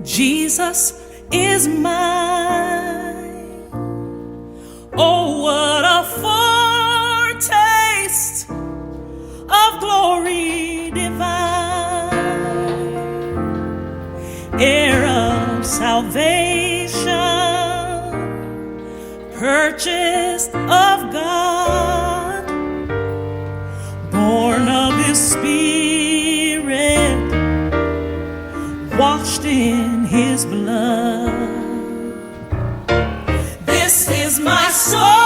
Jesus is mine. Oh, what a foretaste of glory divine, heir of salvation, purchased of God, born of His Spirit, washed in His blood. This is my soul.